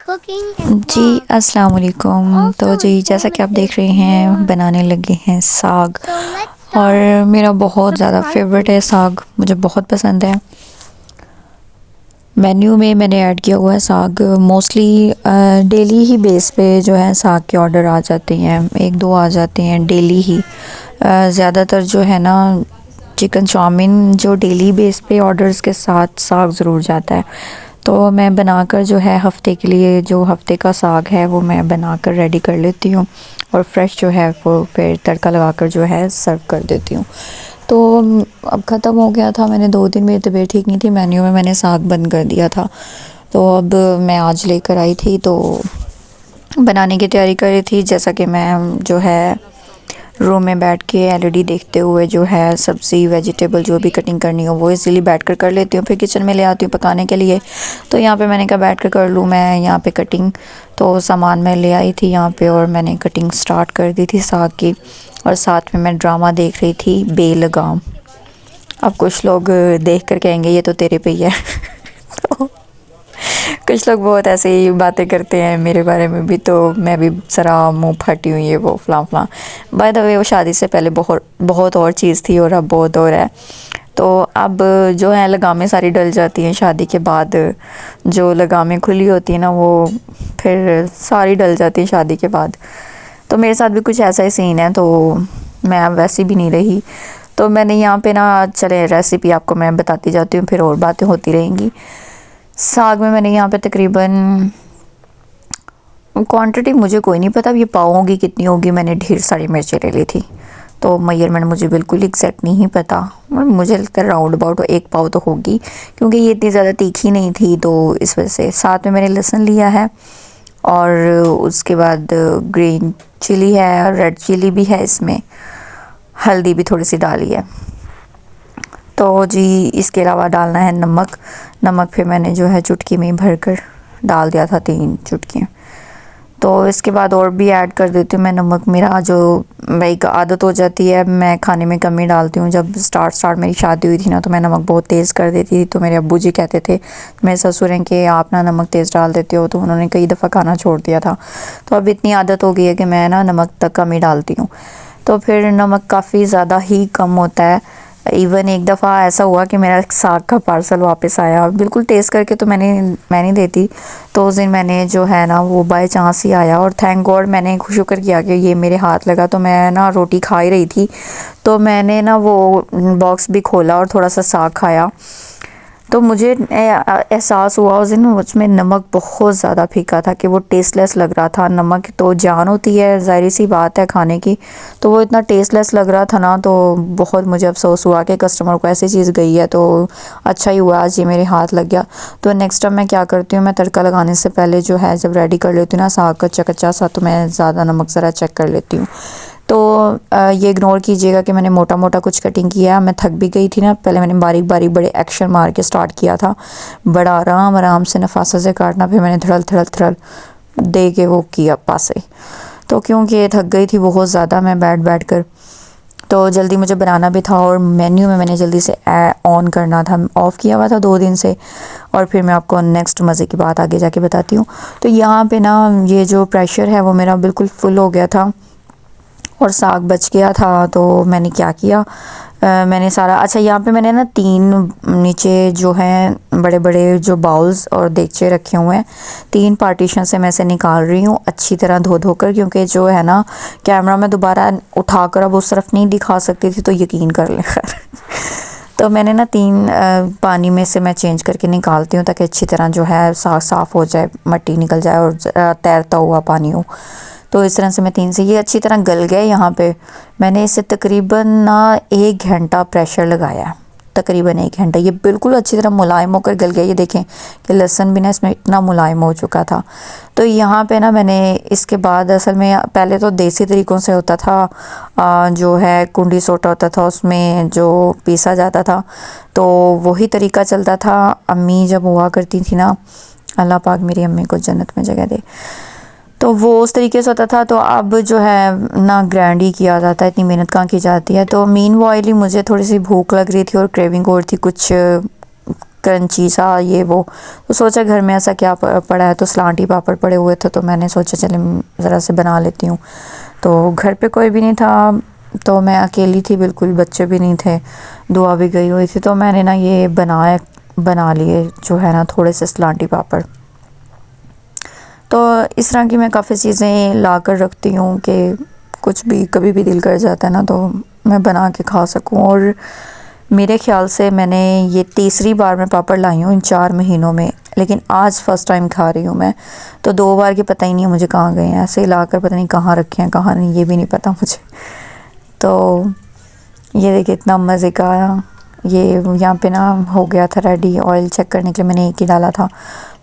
जी अस्सलाम वालेकुम। तो जी जैसा कि आप देख रहे हैं बनाने लगे हैं साग। और मेरा बहुत ज़्यादा फेवरेट है साग, मुझे बहुत पसंद है। मेन्यू में मैंने ऐड किया हुआ है साग। मोस्टली डेली ही बेस पे जो है साग के ऑर्डर आ जाते हैं, एक दो आ जाते हैं डेली ही। ज़्यादातर जो है ना चिकन चाउमीन जो डेली बेस पे ऑर्डर्स के साथ साग ज़रूर जाता है। तो मैं बनाकर जो है हफ़्ते के लिए जो हफ़्ते का साग है वो मैं बनाकर रेडी कर लेती हूँ और फ्रेश जो है वो फिर तड़का लगाकर जो है सर्व कर देती हूँ। तो अब ख़त्म हो गया था, मैंने 2 दिन मेरी तबीयत ठीक नहीं थी, मेन्यू में मैंने साग बंद कर दिया था। तो अब मैं आज लेकर आई थी तो बनाने की तैयारी कर रही थी। जैसा कि मैं जो है रूम में बैठ के एलईडी देखते हुए जो है सब्ज़ी वेजिटेबल जो भी कटिंग करनी हो वो इजीली बैठ कर कर लेती हूँ, फिर किचन में ले आती हूँ पकाने के लिए। तो यहाँ पे मैंने कहा बैठ कर लूँ मैं यहाँ पे कटिंग। तो सामान मैं ले आई थी यहाँ पे और मैंने कटिंग स्टार्ट कर दी थी साग की। और साथ में मैं ड्रामा देख रही थी बेलगाम। अब कुछ लोग देख कर कहेंगे ये तो तेरे पे ही है तो कुछ लोग बहुत ऐसे ही बातें करते हैं मेरे बारे में भी, तो मैं भी ज़रा मुंह फटी हुई है वो फलां फलां। बाय द वे वो शादी से पहले बहुत बहुत और चीज़ थी और अब बहुत और है। तो अब जो है लगामें सारी डल जाती हैं शादी के बाद। जो लगामें खुली होती हैं ना वो फिर सारी डल जाती हैं शादी के बाद। तो मेरे साथ भी कुछ ऐसा ही सीन है, तो मैं अब वैसी भी नहीं रही। तो मैंने यहाँ पे ना चले रेसिपी आपको मैं बताती जाती हूँ, फिर और बातें होती रहेंगी। साग में मैंने यहाँ पे तकरीबन क्वांटिटी मुझे कोई नहीं पता, अब ये पाव होगी कितनी होगी, मैंने ढेर सारी मिर्चें ले ली थी। तो मेजरमेंट मुझे बिल्कुल एग्जैक्ट नहीं पता, मुझे लगता है राउंड अबाउट 1 पाव तो होगी, क्योंकि ये इतनी ज़्यादा तीखी नहीं थी तो इस वजह से। साथ में मैंने लहसुन लिया है और उसके बाद ग्रीन चिली है और रेड चिली भी है, इसमें हल्दी भी थोड़ी सी डाली है। तो जी इसके अलावा डालना है नमक। नमक फिर मैंने जो है चुटकी में भर कर डाल दिया था, 3 चुटकियाँ। तो इसके बाद और भी ऐड कर देती हूँ मैं नमक। मेरा जो एक आदत हो जाती है, मैं खाने में कमी डालती हूँ। जब स्टार्ट मेरी शादी हुई थी ना तो मैं नमक बहुत तेज़ कर देती थी। तो मेरे अब्बू जी कहते थे, मेरे ससुर हैं, कि आप ना नमक तेज़ डाल देते हो। तो उन्होंने कई दफ़ा खाना छोड़ दिया था। तो अब इतनी आदत हो गई है कि मैं ना नमक तक कम ही डालती हूँ। तो फिर नमक काफ़ी ज़्यादा ही कम होता है। इवन एक दफ़ा ऐसा हुआ कि मेरा साग का पार्सल वापस आया, बिल्कुल टेस्ट करके तो मैं नहीं देती। तो उस दिन मैंने जो है ना वो बाय चांस ही आया और थैंक गॉड मैंने शुक्र किया कि ये मेरे हाथ लगा। तो मैं ना रोटी खा ही रही थी, तो मैंने ना वो बॉक्स भी खोला और थोड़ा सा साग खाया। तो मुझे एहसास हुआ उस दिन उसमें नमक बहुत ज़्यादा फीका था, कि वो टेस्टलेस लग रहा था। नमक तो जान होती है, ज़ाहिर सी बात है खाने की, तो वो इतना टेस्टलेस लग रहा था ना। तो बहुत मुझे अफसोस हुआ कि कस्टमर को ऐसी चीज़ गई है। तो अच्छा ही हुआ आज ये मेरे हाथ लग गया। तो नेक्स्ट टाइम मैं क्या करती हूँ, मैं तड़का लगाने से पहले जो है जब रेडी कर लेती हूँ ना साग कच्चा कच्चा सा, तो मैं ज़्यादा नमक ज़रा चेक कर लेती हूँ। तो ये इग्नोर कीजिएगा कि मैंने मोटा मोटा कुछ कटिंग किया, मैं थक भी गई थी ना। पहले मैंने बारीक बारीक बड़े एक्शन मार के स्टार्ट किया था, बड़ा आराम आराम से नफासा से काटना, फिर मैंने थड़ल थड़ल थड़ल दे के वो किया पासे। तो क्योंकि थक गई थी बहुत ज़्यादा मैं बैठ बैठ कर, तो जल्दी मुझे बनाना भी था और मेन्यू में मैंने जल्दी से ऑन करना था, ऑफ़ किया हुआ था 2 दिन से। और फिर मैं आपको नेक्स्ट मज़े की बात आगे जाके बताती हूँ। तो यहाँ पे ना ये जो प्रेशर है वो मेरा बिल्कुल फुल हो गया था और साग बच गया था। तो मैंने क्या किया, मैंने सारा अच्छा यहाँ पे मैंने ना 3 नीचे जो हैं बड़े बड़े जो बाउल्स और देगचे रखे हुए हैं, 3 पार्टीशन से मैं इसे निकाल रही हूँ अच्छी तरह धो धो कर, क्योंकि जो है ना कैमरा में दोबारा उठाकर अब उस तरफ नहीं दिखा सकती थी, तो यकीन कर लें खैर तो मैंने ना 3 पानी में से मैं चेंज करके निकालती हूँ, ताकि अच्छी तरह जो है साफ़ हो जाए, मट्टी निकल जाए और तैरता हुआ पानी हो। तो इस तरह से मैं 3 से ये अच्छी तरह गल गए। यहाँ पे मैंने इसे तकरीबन ना 1 घंटा प्रेशर लगाया, तकरीबन 1 घंटा। ये बिल्कुल अच्छी तरह मुलायम होकर गल गया। ये देखें कि लहसुन भी ना इसमें इतना मुलायम हो चुका था। तो यहाँ पे ना मैंने इसके बाद असल में पहले तो देसी तरीक़ों से होता था, जो है कुंडी सोटा होता था उसमें जो पीसा जाता था, तो वही तरीका चलता था। अम्मी जब हुआ करती थी ना, अल्लाह पाक मेरी अम्मी को जन्नत में जगह दे, तो वो उस तरीके से होता था। तो अब जो है ना ग्राइंड ही किया जाता है, इतनी मेहनत कहाँ की जाती है। तो मीन वाइली मुझे थोड़ी सी भूख लग रही थी और क्रेविंग और थी कुछ क्रंची सा ये वो। तो सोचा घर में ऐसा क्या पड़ा है, तो सलांटी पापड़ पड़े हुए थे, तो मैंने सोचा चले ज़रा से बना लेती हूँ। तो घर पे कोई भी नहीं था, तो मैं अकेली थी बिल्कुल, बच्चे भी नहीं थे, दुआ भी गई हुई थी। तो मैंने ना ये बना लिए जो है ना थोड़े से सलांटी पापड़। तो इस तरह की मैं काफ़ी चीज़ें ला कर रखती हूँ कि कुछ भी कभी भी दिल कर जाता है ना तो मैं बना के खा सकूँ। और मेरे ख़्याल से मैंने ये तीसरी बार मैं पापड़ लाई हूँ इन 4 महीनों में, लेकिन आज फ़र्स्ट टाइम खा रही हूँ मैं। तो 2 बार के पता ही नहीं है मुझे कहाँ गए हैं, ऐसे ही ला कर पता नहीं कहाँ रखे हैं कहाँ नहीं, ये भी नहीं पता मुझे। तो ये देखिए इतना मज़े का ये यहाँ पे ना हो गया था रेडी। ऑयल चेक करने के लिए मैंने एक ही डाला था।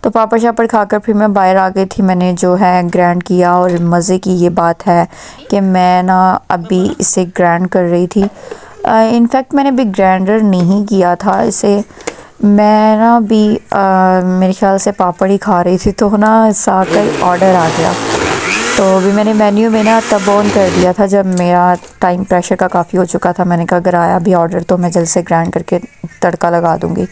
तो पापड़ शापड़ खाकर फिर मैं बाहर आ गई थी, मैंने जो है ग्राइंड किया। और मज़े की ये बात है कि मैं ना अभी इसे ग्राइंड कर रही थी। इनफैक्ट मैंने अभी ग्राइंडर नहीं किया था इसे, मैं ना अभी मेरे ख्याल से पापड़ ही खा रही थी, तो ना साग का ही ऑर्डर आ गया। तो अभी मैंने मेन्यू में ना तब ऑन कर दिया था जब मेरा टाइम प्रेशर का काफ़ी हो चुका था। मैंने कहा अगर आया भी ऑर्डर तो मैं जल्द से ग्राइंड करके तड़का लगा दूँगी।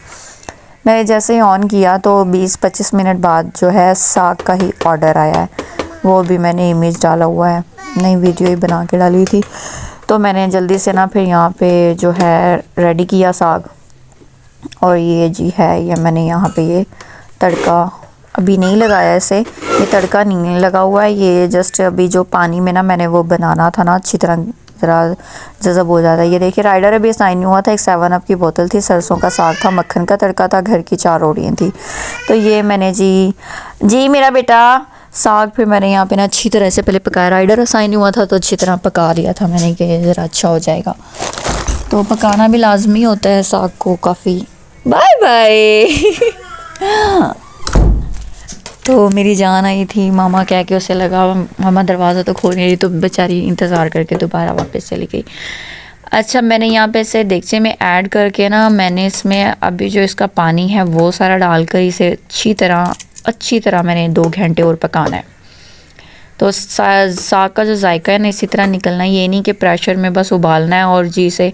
मैंने जैसे ही ऑन किया तो 20-25 मिनट बाद जो है साग का ही ऑर्डर आया है। वो भी मैंने इमेज डाला हुआ है, नई वीडियो ही बना के डाली थी। तो मैंने जल्दी से ना फिर यहाँ पे जो है रेडी किया साग। और ये जी है, ये मैंने यहाँ पे ये तड़का अभी नहीं लगाया, इसे ये तड़का नहीं लगा हुआ है। ये जस्ट अभी जो पानी में ना मैंने वो बनाना था ना अच्छी तरह ज़रा जज़ब हो जाता है। ये देखिए राइडर अभी साइन हुआ था, एक 7 अप की बोतल थी, सरसों का साग था, मक्खन का तड़का था, घर की 4 रोटियाँ थी। तो ये मैंने जी मेरा बेटा साग फिर मैंने यहाँ पे ना अच्छी तरह से पहले पकाया। राइडर साइन हुआ था तो अच्छी तरह पका लिया था मैंने कि ज़रा अच्छा हो जाएगा। तो पकाना भी लाजमी होता है साग को काफ़ी। Bye bye. तो मेरी जान आई थी, मामा कह के उसे लगा मामा दरवाज़ा तो खोल नहीं रही, तो बेचारी इंतज़ार करके दोबारा वापस चली गई। अच्छा मैंने यहाँ पे इसे देगचे में ऐड करके ना मैंने इसमें अभी जो इसका पानी है वो सारा डालकर इसे अच्छी तरह मैंने 2 घंटे और पकाना है। तो साग का जो जायका है ना इसी तरह निकलना है, ये नहीं कि प्रेशर में बस उबालना है और जी से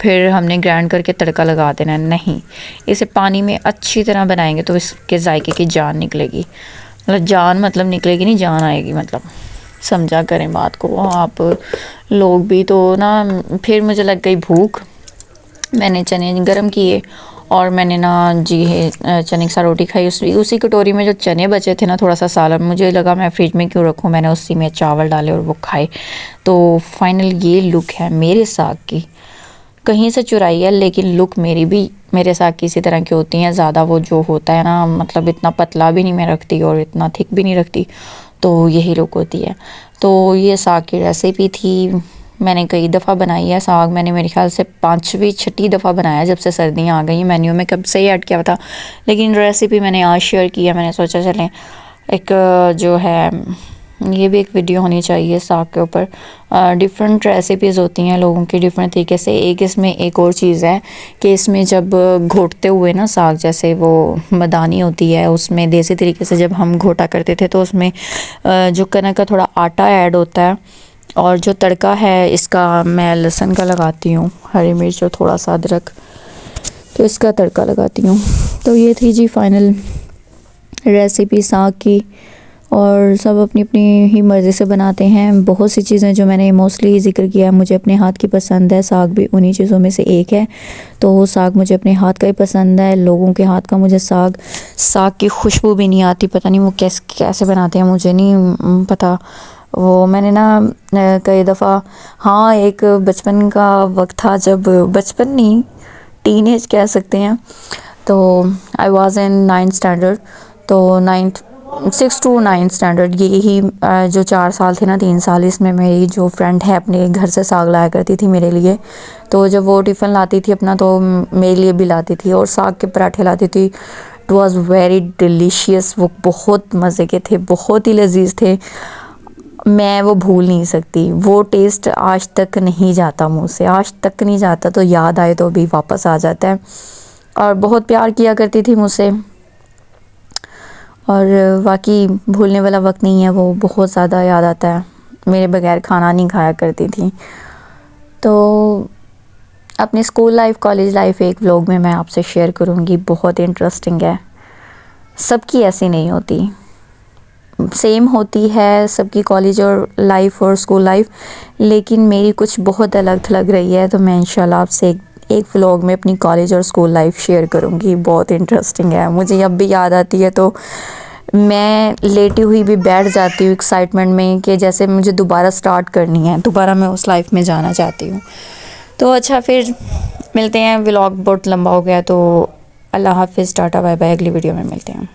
फिर हमने ग्राइंड करके तड़का लगा देना है, नहीं। इसे पानी में अच्छी तरह बनाएंगे तो इसके जायके की जान निकलेगी। मतलब जान मतलब निकलेगी नहीं, जान आएगी, मतलब समझा करें बात को आप लोग भी। तो ना फिर मुझे लग गई भूख, मैंने चने गरम किए और मैंने ना जी है चने की सा रोटी खाई। उसी कटोरी में जो चने बचे थे ना थोड़ा सा सालन, मुझे लगा मैं फ्रिज में क्यों रखूँ, मैंने उसी में चावल डाले और वो खाए। तो फाइनल ये लुक है मेरे साग की, कहीं से चुराई है लेकिन लुक मेरी भी मेरे साग की इसी तरह की होती हैं। ज़्यादा वो जो होता है ना, मतलब इतना पतला भी नहीं मैं रखती और इतना थिक भी नहीं रखती, तो यही लुक होती है। तो ये साग की रेसिपी थी, मैंने कई दफ़ा बनाई है साग। मैंने मेरे ख्याल से 5वीं-6ठी दफ़ा बनाया जब से सर्दियाँ आ गई। मेन्यू में कब से ही ऐड किया था, लेकिन रेसिपी मैंने आज शेयर की है। मैंने सोचा चलें एक जो है ये भी एक वीडियो होनी चाहिए साग के ऊपर। डिफरेंट रेसिपीज़ होती हैं लोगों की डिफरेंट तरीके से। एक इसमें एक और चीज़ है कि इसमें जब घोटते हुए ना साग, जैसे वो मदानी होती है उसमें देसी तरीके से जब हम घोटा करते थे तो उसमें जो कनक का थोड़ा आटा ऐड होता है। और जो तड़का है इसका मैं लहसुन का लगाती हूँ, हरी मिर्च और थोड़ा सा अदरक, तो इसका तड़का लगाती हूँ। तो ये थी जी फाइनल रेसिपी साग की। और सब अपनी अपनी ही मर्ज़ी से बनाते हैं। बहुत सी चीज़ें जो मैंने मोस्टली ज़िक्र किया है मुझे अपने हाथ की पसंद है, साग भी उन्हीं चीज़ों में से एक है। तो साग मुझे अपने हाथ का ही पसंद है। लोगों के हाथ का मुझे साग की खुशबू भी नहीं आती, पता नहीं वो कैसे बनाते हैं, मुझे नहीं पता। वो मैंने ना कई दफ़ा, हाँ एक बचपन का वक्त था जब, बचपन नहीं टीनेज कह सकते हैं, तो I was in 9th standard. तो 6 to 9 स्टैंडर्ड, यही जो 4 साल थे ना 3 साल, इसमें मेरी जो फ्रेंड है अपने घर से साग लाया करती थी मेरे लिए। तो जब वो टिफ़िन लाती थी अपना तो मेरे लिए भी लाती थी और साग के पराठे लाती थी। इट वाज वेरी डिलीशियस, वो बहुत मज़े के थे, बहुत ही लजीज थे। मैं वो भूल नहीं सकती, वो टेस्ट आज तक नहीं जाता मुँह से, आज तक नहीं जाता। तो याद आए तो भी वापस आ जाता है। और बहुत प्यार किया करती थी मुझसे, और वाकई भूलने वाला वक्त नहीं है वो, बहुत ज़्यादा याद आता है। मेरे बगैर खाना नहीं खाया करती थी। तो अपनी स्कूल लाइफ, कॉलेज लाइफ एक व्लॉग में मैं आपसे शेयर करूँगी, बहुत इंटरेस्टिंग है। सबकी ऐसी नहीं होती, सेम होती है सबकी कॉलेज और लाइफ और स्कूल लाइफ, लेकिन मेरी कुछ बहुत अलग लग रही है। तो मैं इंशाल्लाह आपसे एक व्लॉग में अपनी कॉलेज और स्कूल लाइफ शेयर करूँगी, बहुत इंटरेस्टिंग है। मुझे अब भी याद आती है तो मैं लेटी हुई भी बैठ जाती हूँ एक्साइटमेंट में कि जैसे मुझे दोबारा स्टार्ट करनी है, दोबारा मैं उस लाइफ में जाना चाहती हूँ। तो अच्छा, फिर मिलते हैं। व्लॉग बहुत लंबा हो गया तो अल्लाह हाफिज़, टाटा बाय बाय, अगली वीडियो में मिलते हैं।